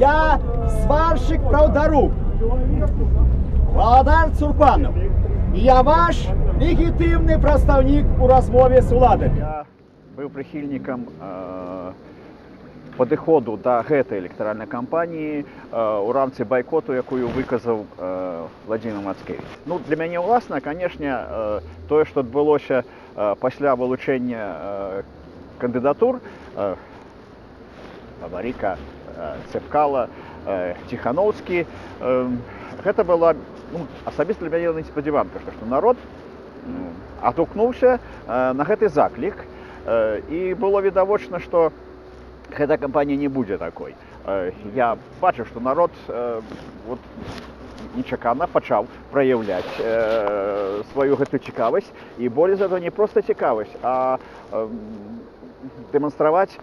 Я сварщик Правдарук, Валадар Цурпанов. І я ваш легітимний представник у розмові з уладамі. Я быў прыхільнікам падыходу да гэтай электаральнай кампаніі у рамцы байкоту, якую выказаў Владзімір Мацкевіч. Ну, для мяне ўласна, канешне, тое, што адбылося пасля вылучэння кандыдатур Бабарыка, Цепкала, Ціхановскі, гэта была, ну, асабіста для мяне неспадзяванка, што народ адгукнуўся на гэты заклік, і было відавочна, што гэта кампанія не будзе такой. Я бачу, што народ вот, нечакана пачаў праяўляць сваю гэту цікавасць, і болей за то не проста цікавасць, а дэманстраваць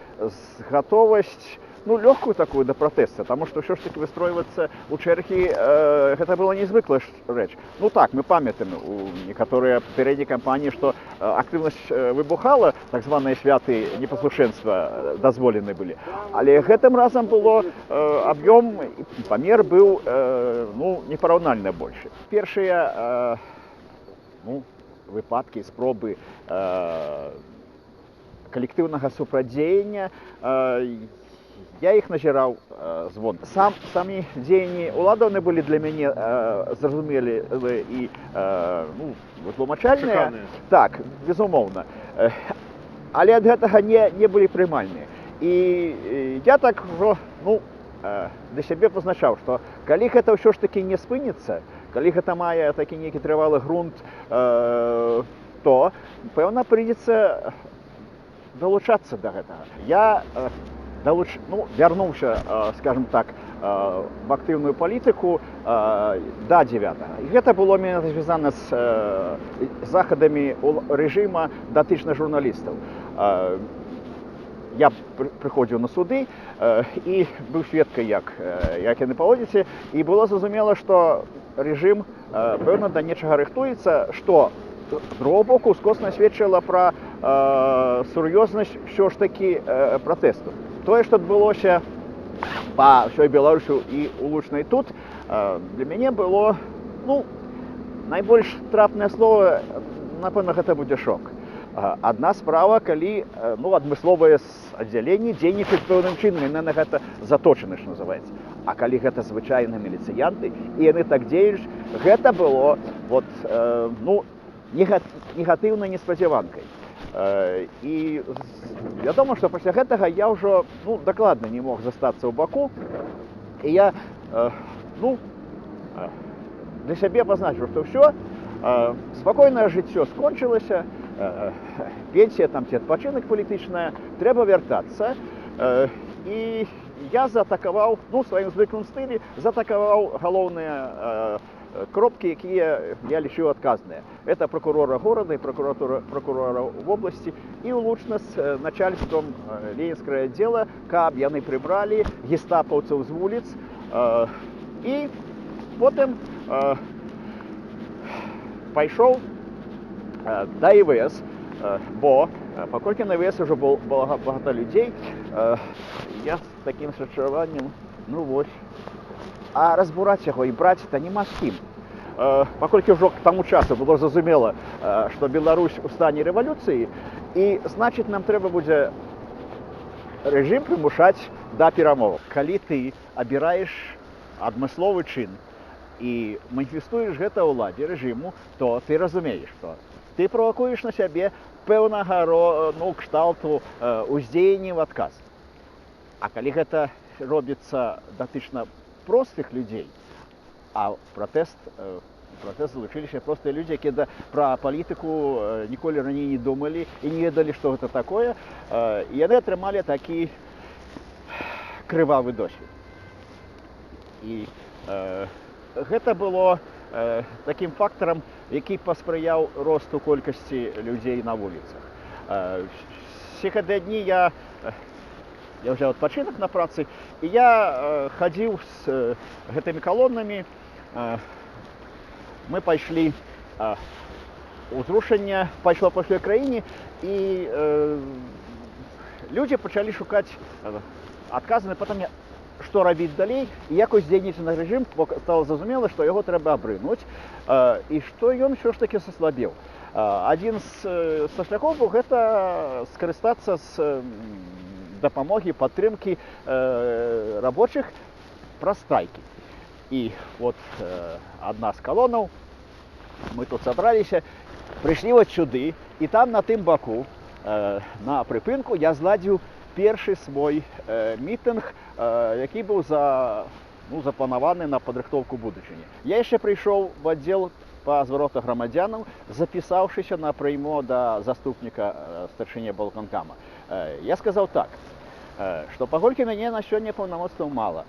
гатовасць, ну, лёгкую такую да пратэста, таму што ўсё ж такі выстройвацца ў чэргі гэта была незвыклая рэч. Ну так, мы памятаем у некаторыя папярэднія кампаніі, што актыўнасць выбухала, так званыя святы непаслушэнства дазволены былі. Але гэтым разам было аб'ём, памер быў ну, непараўнальна большы. Першыя ну, выпадкі, спробы калектыўнага супрадзеяння, я іх назіраў звон. Самі дзеянні ўладаўны былі для мяне зразумелі і ну, тлумачальныя. Так, безумоўна. Але ад гэтага не былі прымальныя. І я так ну, для сябе пазначаў, што калі гэта ўсё ж такі не спыніцца, калі гэта мае такі нейкі трывалы грунт, то, пэўна, прыйдзецца далучацца да гэтага. Я ну, вярнуўся, скажем так, в актыўную палітыку да 9-го. І гэта было менавіта звязана з захадамі рэжыма датычна журналістаў. Я прыходзіў на суды і быў сведкай, як яны паводзяцца, і было зразумела, што рэжым, пэўна, да нечага рыхтуецца, што з другого боку скосна сведчыла пра сур'ёзнасць ўсё ж такі пратэсту. Тое, што адбылося па ўсёй Беларусі і ў Лучнай тут, для мяне было, ну, найбольш трапнае слово, напэўна, гэта будзе шок. Адна справа, калі, ну, адмысловае аддзяленне дзейнічаюць пэўным чынам, яны на гэта заточаны, што называецца. А калі гэта звычайныя міліцыянты, і яны так дзеюць, гэта было, вот, ну, негатыўнай неспадзяванкай. І вядома, што пасля гэтага я ўжо, ну, дакладна не мог застацца ў баку, і я, ну, для сябе пазначыў, што ўсё, спакойнае жыццё скончылася, пенсія там ці адпачынак палітычная, трэба вяртацца, і я заатакаваў, ну, сваім звыклым стылі, заатакаваў галоўныя кропкі, якія я лічыў адказныя. Это прокурора горада і прокурора вобласці і ўлучна з начальствам Ленінскага аддзела, каб яны прыбралі гестапаўцаў з вуліц. І потым пайшоў да ІВС, бо паколькі на ІВС ўжо было багата людзей, я з такім сачуваннем, ну вось, а разбураць яго і браць-то няма з кім. Паколькі ўжо к таму часу было зразумела, што Беларусь у стане рэвалюцыі, і, значыць, нам трэба будзе рэжым прымушаць да перамоваў. Калі ты абіраеш адмысловы чын і маніфестуеш гэта ўладзе рэжыму, то ты разумееш, што ты правакуеш на сябе пэўнага ну, кшталту ўздзеяння ў адказ. А калі гэта робіцца датычна простых людзей, а пратэст залучыліся простыя людзі, якія пра палітыку ніколі раней не думалі і не ведалі, што гэта такое, і яны атрымалі такі крывавы досвед. І гэта было такім фактарам, які паспрыяў росту колькасці людзей на вуліцах. Все гэтыя дні я ўзяў адпачынак на працы, і я хадзіў з гэтымі калонамі. Мы пайшлі узрушэнне пайшло па ўсёй краіне, і людзі пачалі шукаць адказы на пытанне, што рабіць далей, і якось дзейнічаць на рэжым, бо стала зразумела, што яго трэба абрынуць, і што ён ўсё ж такі саслабеў. Адзін са шляхоў быў гэта скарыстацца з дапамогі, падтрымкі рабочых праз страйкі. І от адна з калонаў, мы тут сабраліся, прыйшлі вот сюды, і там на тым баку, на прыпынку, я зладзіў першы свой мітынг, які быў запланаваны на падрыхтоўку будучыні. Я яшчэ прыйшоў в аддзел па зваротах грамадзянаў, запісаўшыся на прыймо да заступніка старшыні аблвыканкама. Я сказаў так, што паколькі мяне на сёння паўнамоцтваў мала,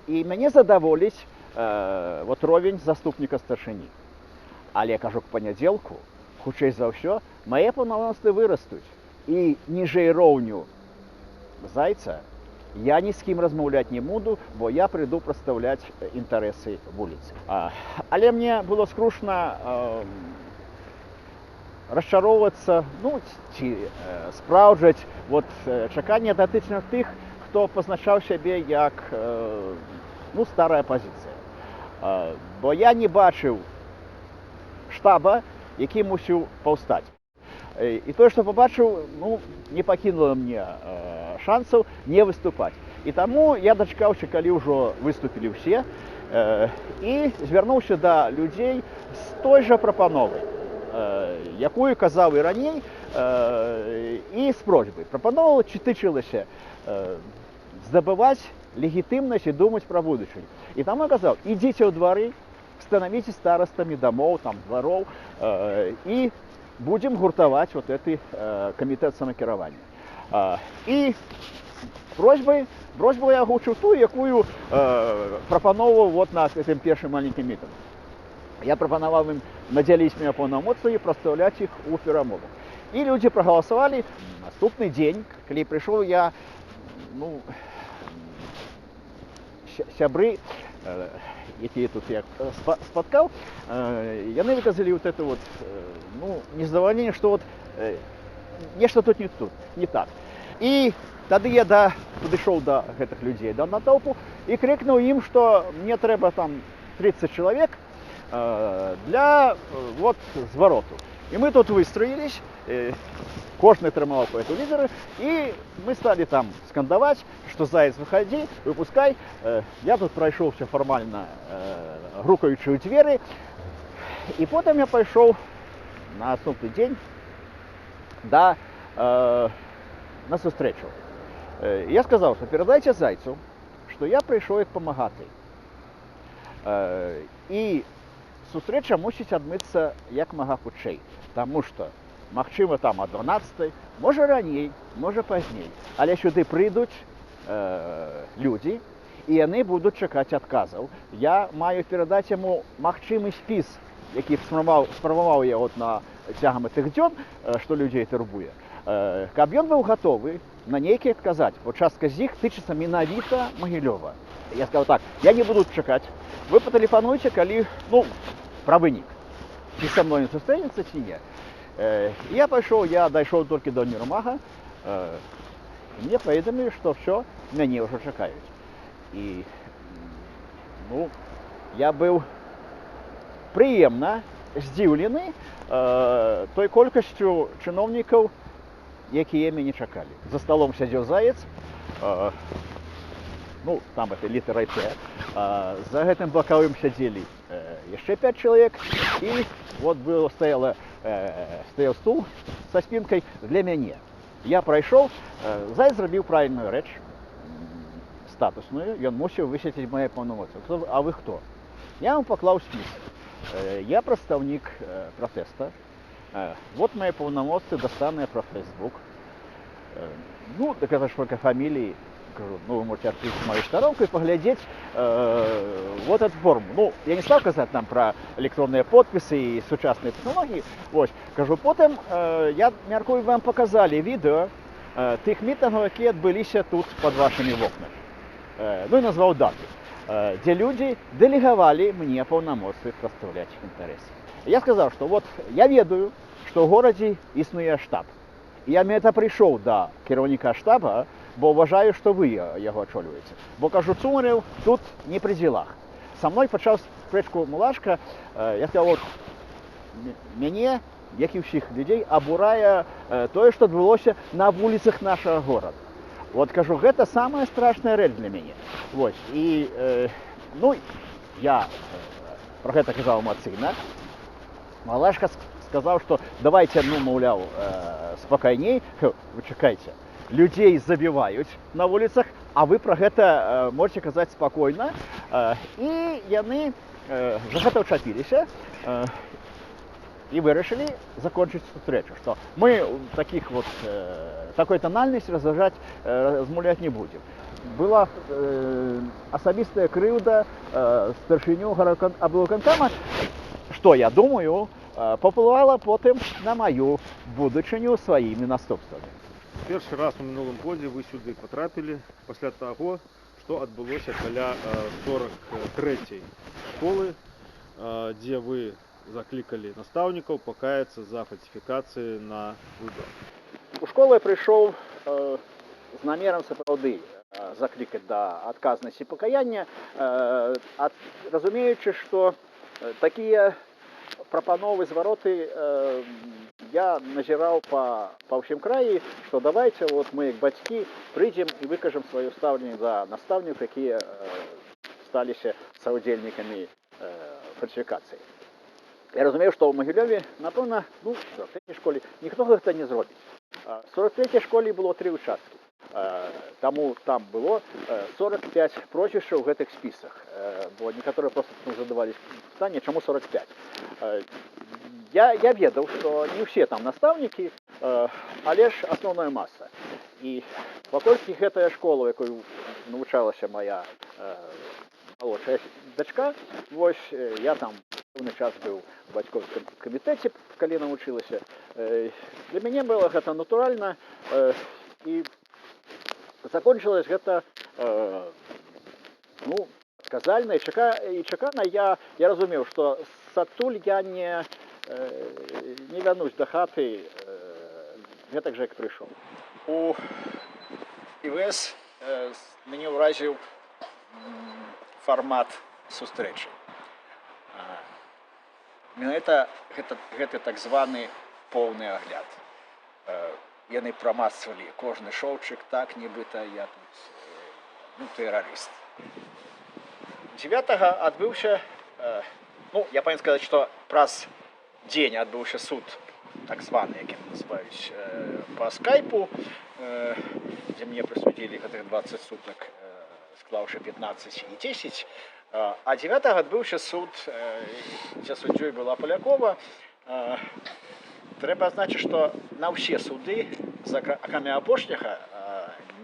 і мяне задаволіць ровень заступніка старшыні. Але, кажу, к панядзелку, хутчэй за ўсё, мае паўнамоцтвы вырастуць. І ніжэй роўню Зайца я ні з кім размаўляць не буду, бо я прыйду прадстаўляць інтарэсы вуліцы. Але мне было скрушна расчароўвацца, ці спраўджаць чаканне датычных тых, хто пазначаў сябе як старая пазіцыя. Бо я не бачыў штаба, які мусіў паўстаць. І тое, што пабачыў, не пакінула мне шансаў не выступаць. І таму я дачакаўся, калі ўжо выступілі ўсе, і звярнуўся да людзей з той жа прапановай, якую казаў і раней, і з просьбай. Прапанова тычылася здабываць легітымнасць і думаць пра будучыню. І таму я казаў, ідзіце ў двары, станавіце старастамі дамоў, двароў, і будем гуртаваць гэты камітэт самакіравання. І просьбу я агучыў тую, якую прапановаў на гэтым першым маленькім мітынгу. Я прапанаваў ім надзяліць мяне паўнамоцтвамі, прадстаўляць іх у перамовах. І людзі прагаласавалі. Наступны дзень, калі прыйшоў я, сябры, якія тут я спаткаў, яны выказалі незадавальненне, што нешта тут не так. І тады я падышоў да гэтых людзей, да натоўпу, і крыкнуў ім, што мне трэба там 30 чалавек для звароту. І мы тут выстроились, кожны трымаў по эту лідеры, і мы сталі там скандаваць, што Заяц, выходи, выпускай. Я тут прайшоўся фармальна, грукаючы ў дзверы, і потым я пайшоў на наступны дзень на сустрэчу. Я сказаў, што перадайце Зайцу, што я прыйшоў як памагаты. І сустрэча мусіць адмыцца як мага хутчэй, таму што, магчыма, там о 12-й, можа раней, можа пазней, але сюды прыйдуць людзі, і яны будуць чакаць адказаў. Я маю перадаць яму магчымы спіс, які спрабаваў я цягам гэтых дзён, што людзей турбуе, каб ён быў гатовы на нейкі адказаць, бо частка з іх тычыцца менавіта Магілёва. Я сказаў так, я не буду чакаць, вы патэлефануйце, калі, пра вынік, ці са мной сустрэнецца, ці не. Я пайшоў, я дайшоў толькі да універмага, і мне паведамілі, што ўсё, мяне ўжо чакаюць. І, я быў прыемна здзіўлены той колькасцю чыноўнікаў, якія мяне чакалі. За сталом сядзеў Заяц, там это літарай Т, за гэтым бакавым сядзелі яшчэ 5 чалавек, і стаяў стул са спінкай для мяне. Я прайшоў, Заяц зрабіў правільную рэч, статусную, ён мусіў высветліць мае паўнамоцтвы. А вы хто? Я вам паклаў спіс. Я прадстаўнік пратэста. Вот мае паўнамоцтвы, дастаныя пра Фейсбук. Так это ж только фаміліі. Кажу, вы можете открыть мою сторонку и поглядеть эту форму. Я не стал казаць нам про электронные подписы и сучасныя технологии. Кажу, потым я мяркую, вам показали відео тых мітынгаў, якія адбыліся тут под вашими вокнамі. І назваў даты, дзе людзі дэлегавалі мне паўнамоцтвы прадстаўляць іх інтарэсы. Я сказаў, што я ведаю, што ў горадзе існуе штаб. Я мета прыйшоў да кіраўніка штаба, бо ўважаю, што вы яго ачольваеце. Бо кажу, Цумарев тут не пры дзелах. Са мной пачаў спрэчку Мулашка, я сказал, вот, мяне, як і ўсіх людзей, абурае тое, што адбылося на вуліцах нашага горада. Вот кажу, гэта самая страшная рэч для мяне. Вось, і, ну, я про гэта казаў эмацыйна. Малашка сказаў, што давайте, ну, маўляў, спакайней, вы чакайце, людзей забіваюць на вуліцах, а вы пра гэта можете казаць спакойна. І яны за гэта ўчапіліся і вырашылі закончыць сустрэчу, што мы таких вот такой тональнасці размаўляць не будзем. Была асабістая крыўда старшыню аблвыканкама, што, я думаю, паўплывала потым на маю будучыню сваімі наступствамі. Першы раз у мінулым годзе вы сюды патрапілі пасля таго, што адбылося каля 43-й школы, дзе вы заклікалі настаўнікаў пакаяцца за фальсіфікацыі на выбарах. У школу я прыйшоў з намерам сапраўды заклікаць да адказнасці пакаяння, разумеючы, што такія прапановы, звароты я назіраў па ўсім краі, што давайте вот мы, як бацькі, прыйдзем і выкажам сваё стаўленне да настаўнікаў, якія сталіся саўдзельнікамі фальсіфікацыі. Я разумею, што ў Магілёве, напэўна, ну, в 43-й школе ніхто гэта не зробіць. В 43-й школе было 3 участкі. Таму там было 45 прозвішчаў у гэтых спісах, бо некаторыя проста задавались пытанне, чаму 45. Я ведаў, што не ўсе там настаўнікі, але ж асноўная маса. І паколькі гэтая школа, у якой навучалася моя малодшая дачка, вось я там пэўны час быў у бацькоўскім камітэце, калі навучылася. Для мяне было гэта натуральна, і закончилось гэта, ну, казальна і чакана. Я разумеў, што садтуль я не вярнусь да хаты гэтак жа, як прыйшоў. У ІВС мяне ўразіў фармат сустрэчы. Менавіта гэты так званы поўны агляд. Яны прамацвалі кожны шоўчык, так, нібыта я тут, ну, тэрарыст. 9-го адбыўся, ну, я павінен сказаць, што праз дзень адбыўся суд, так званы, як яны называюць, па скайпу, дзе мне прысудзілі гэтых 20 сутак, склаўшы 15 і 10. А 9-го адбыўся суд, дзе суддзёй была Палякова. Трэба адзначыць, што на ўсе суды, акрамя апошняга,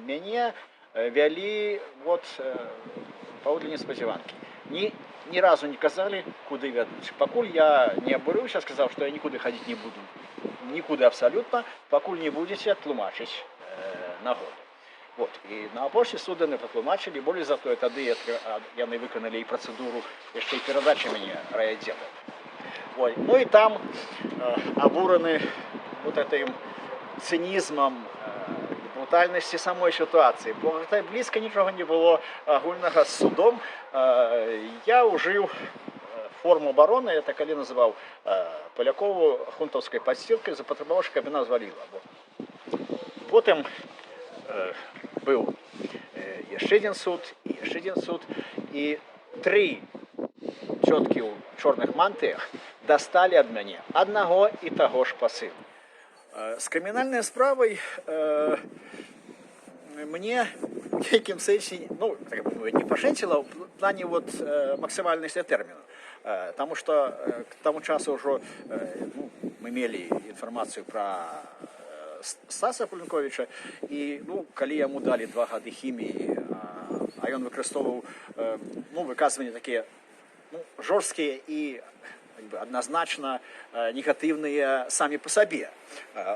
мяне вялі вот паводле неспадзяванкі. Ні разу не казалі, куды вядуць. Пакуль я не абурыўся, сказаў, што я нікуды хадзіць не буду. Нікуды абсалютна, пакуль не будзеце тлумачыць нагоду. Вот. І на апошні суд яны патлумачылі, болей за тое, тады яны выканалі і працэдуру яшчэ і перадачы мяне райаддзела. Ну і там абураны вот этим цинизмом, брутальнасці самой сітуацыі. Бо гэта блізка нічога не было агульнага з судом. Я ўжыў форму абароны, я так калі называў Палякову хунтаўскай падстілкай, запатрабаваў, каб яна зваліла. Потым быў яшчэ адзін суд, і яшчэ адзін суд, і 3 цёткі ў чорных мантыях дасталі ад мяне аднаго і таго ж пасылу. З крымінальнай справай мне в нейкім сэнсе, ну, не пашэнціла ў плане вот максімальнасці тэрміну. Таму што к таму часу ўжо мы мелі інфармацыю пра Стаса Кулінковіча, і калі яму далі 2 гады хіміі, а ён выкарыстоўваў выказванні такія жорсткія і адназначна негатыўныя самі па сабе,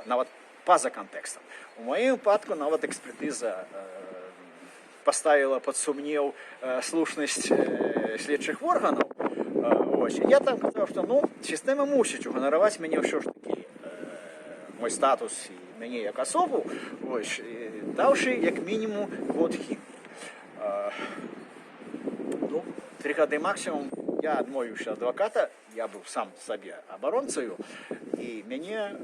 нават па-за кантэкстам. У маім выпадку нават экспертыза паставіла пад сумнеў слушнасць следчых органаў. Я там казаў, што сістэма мусіць уганараваць мяне ўсё ж такі мой статус і мяне як асобу, вось, даўшы як мінімум год хіміі. Ну, 3 гады максімум я адмовіўся адваката, я быў сам сабе абаронцаю, і мяне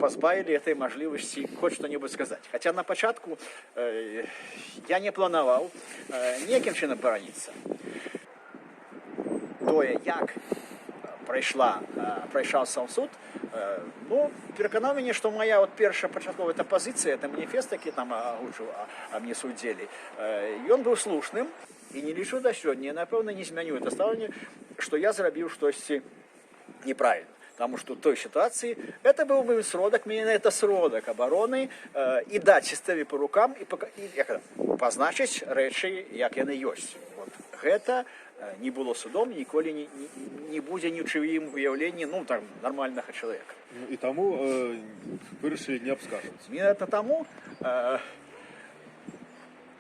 пазбавілі этой мажлівасці хоць што-небудзь сказаць. Хаця на пачатку я не планаваў ніякім чынам бараніцца. Тое, як прайшаў сам суд, ну, пераканаў мяне, што моя першая пачатковая пазіцыя, это маніфест, які там агучыў мне суддзелі, ён быў слушным, і не лічу да сёння, напэўна, не змяню это стаўленне, што я зрабіў штосьці неправільна. Потому что в той ситуации это был мой сродок, мне это сродок обороны, и дать системе по рукам, и позначить речи, як яны ёсць. Вот. Это не было судом, ніколі не будзе ні ў чыім выяўленні, ну, там, нормального человека. Ну, и тому вы решили не обскаживаться. Это тому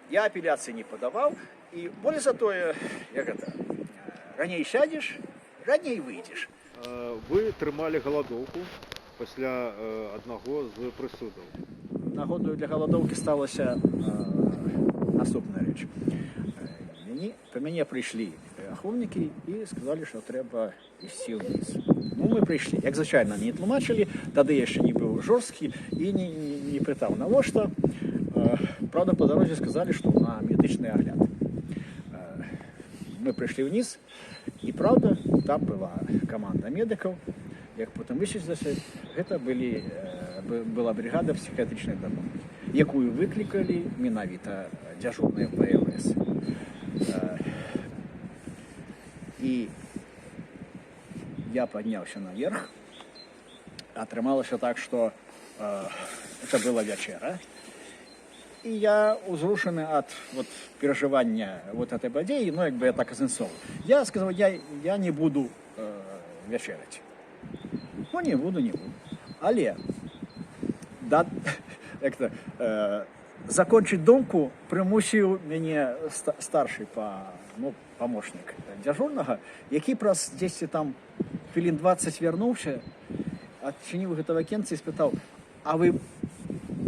я апелляции не подавал, и более за то, раней сядешь, раней выйдешь. Вы трымалі галадоўку пасля аднаго з прысудаў. Нагодою для галадоўкі сталася наступная рэч. Па мяне прыйшлі ахоўнікі і сказалі, што трэба ісці ўніз. Ну, мы прыйшлі. Як звычайна, не тлумачылі, тады яшчэ не быў жорсткі і не пытаў, навошта. Правда, па дарозе сказалі, што на медычны агляд. Мы прыйшлі ўніз, і правда, там была каманда медыкаў, як потым высветлілася, гэта была бригада псіхіятрычнай дапамогі, якую выклікалі менавіта дзяжурныя ПЛС. І я падняўся наверх, атрымалася так, што это была вячэра, і я узрушаны ад перажывання этой падзеі, ну, як бы я так асэнсоўваў. Я сказаў, я не буду вячэраць. Ну, не буду. Але закончыць думку прымусіў мяне старшы памочнік дзяжурнага, які праз 10 там хвілін 20 вярнуўся, адчыніў гэта вакенце і спытаў, а вы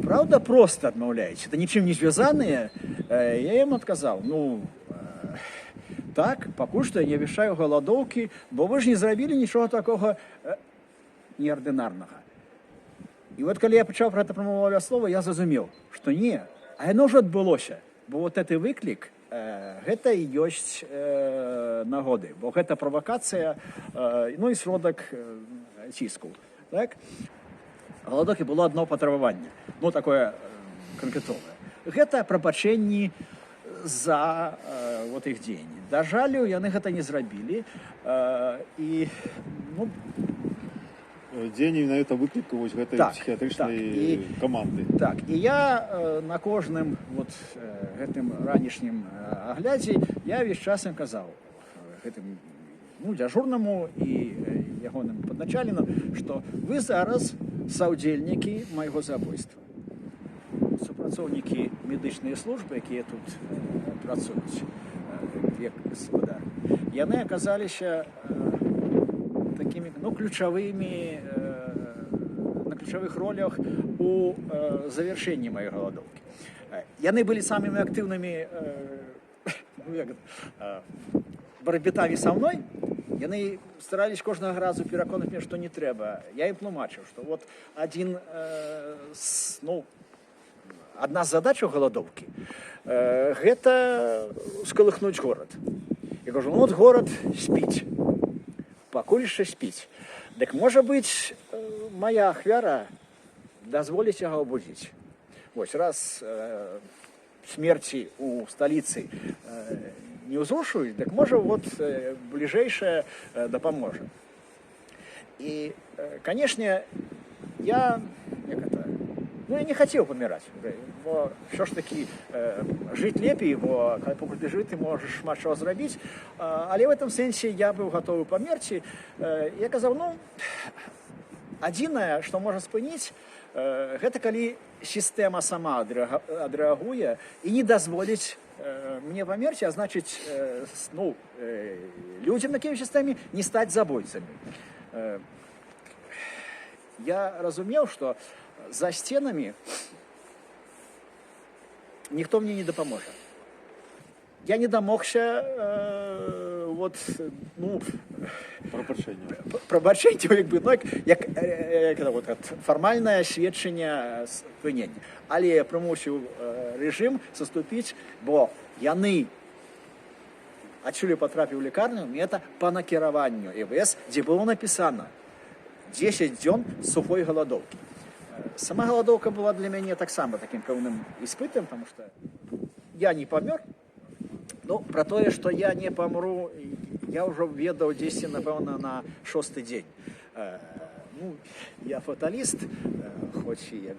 правда просто адмаўляеце? Это нічым не звязаныя? Я ім адказаў, ну, так, пакуль што я не абвяшчаю галадоўкі, бо вы ж не зрабілі нічога такога неардынарнага. І калі я пачаў пра гэта прамовляць слова, я зразумеў, што не, а яно ўжо адбылося, бо гэты выклік, гэта і ёсць нагоды, бо гэта правакацыя, ну і сродак ціску. Так? Галадоўкі было одно патрабаванне, ну, такое канкрэтовае. Гэта прабачэнні за іх дзеянні. Да жалю, яны гэта не зрабілі. І, ну... Дзеянні менавіта выкліку гэтай псіхіятрычнай каманды. Так, і я на кожным гэтым ранішнім аглядзе, я ўвесь час ім казаў гэтым дзяжурнаму і ягоным падначаленым, што вы зараз саўдзельнікі майго забойства. Супрацоўнікі медычнай службы, якія тут працуюць, як гаспадар, яны аказаліся такімі, ну, ключавымі, на ключавых ролях у завяршэнні маёй галадоўкі. Яны былі самымі актыўнымі барабітамі са мной. Яны старались кожнага разу пераконаць мяне, што не трэба. Я ім тлумачыў, што адна з задачаў галадоўкі гэта скалыхнуць горад. Я кажу, ну, горад спіць. Пакуль яшчэ спіць. Дык, можа быць, моя ахвяра дазволіць яго абудзіць. Вось, раз смерці ў сталіцы не ўзрушуюць, так можа бліжэйшае дапаможа. І, канешне, я не хацеў паміраць, бо ўсё ж такі жыць лепей, бо пакуль ты жыў, ты можаш шмат чаго зрабіць, але в этом сэнсе я быў гатовы памерці. Я казаў, ну, адзінае, што можа спыніць, гэта калі сістэма сама адрэагуе і не дазволіць мне памерці, а значыць, людзям на такой сістэме не стаць забойцамі. Я разумеў, што за сценами ніхто мне не дапаможа. Я не дамогся прабачэння, як фармальнае сведчанне спынення. Але я прымусіў рэжым саступіць, бо яны адсюль патрапіў у лікарню, это па накіраванню ЭВС, дзе было напісана 10 дзён сухой галадоўкі. Сама галадоўка была для мяне таксама такім пэўным іспытам, потому что я не памёр. Ну, про тое, што я не памру, я ўжо ведаў дзесьці, напэўна, на 6-й дзень. Я фаталіст, хоць і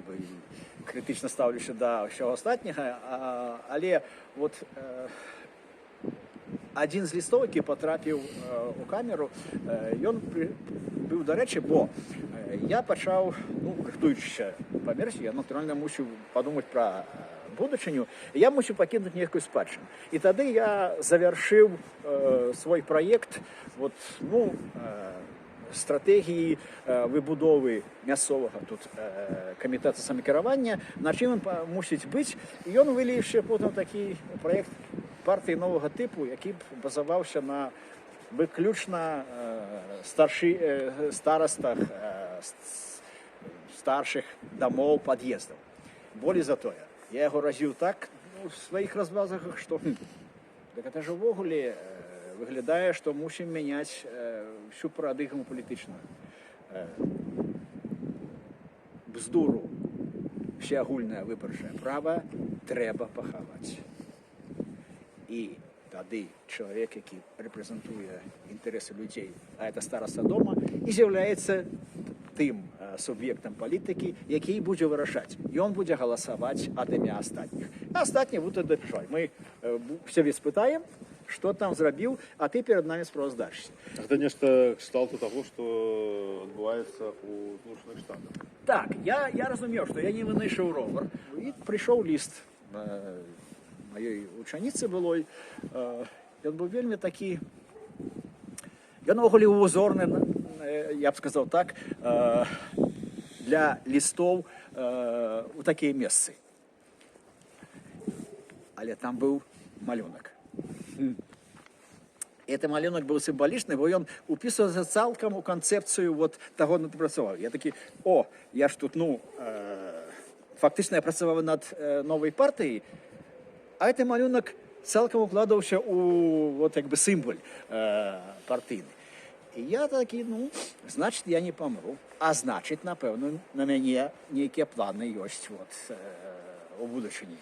крытычна стаўлюся да ўсяго астатняга, але адзін з лістоў, які патрапіў у камеру, ён быў, дарэчы, бо я пачаў, рыхтуючыся памерці, я, натуральна, мусіў падумаць пра будучыню, я мусіў пакінуць нейкую спадчыну. І тады я завяршыў свой праект стратэгіі выбудовы мясцовага тут камітэта самакіравання, на чым ён мусіць быць. І ён выліўся потым такі праект партыі новага тыпу, які базаваўся на выключна старастах старшых дамоў, пад'ездаў. Болей за тое, я яго разіў так у сваіх развазах, што гэта ж увогуле выглядае, што мусім мяняць всю парадыгму палітычную. Бздуру всеагульнае выбарчае права трэба пахаваць. І тады чалавек, які рэпрэзентуе інтарэсы людзей, а это стараста дома, і з'яўляецца тым суб'ектам палітыкі, які будзе вырашаць. Ён будзе галасаваць ад імя астатніх. А астатнія будуць дапішаць. Мы сябе спытаем, што там зрабіў, а ты перад намі справаздачся. Гэта нешта кшталту таго, што адбываецца ў Злучаных Штатах. Так, я разумеў, што я не вынайшаў ровар. І прыйшоў ліст маёй вучаніцы былой. Ён быў вельмі такі, ён увогуле узорны, я б сказаў так, для лістоў у такія месцы. Але там быў малюнак. Гэты малюнак быў сімвалічны, бо ён упісваўся цалкам у канцэпцыю таго, на ты працаваў. Я такі, я ж тут, фактычна я працаваў над новай партыяй, а гэты малюнак цалкам укладаўся у сімвал партыйны. І я такі, значыць, я не памру. А значыць, напэўна, на мяне нейкія планы ёсць у будучыні.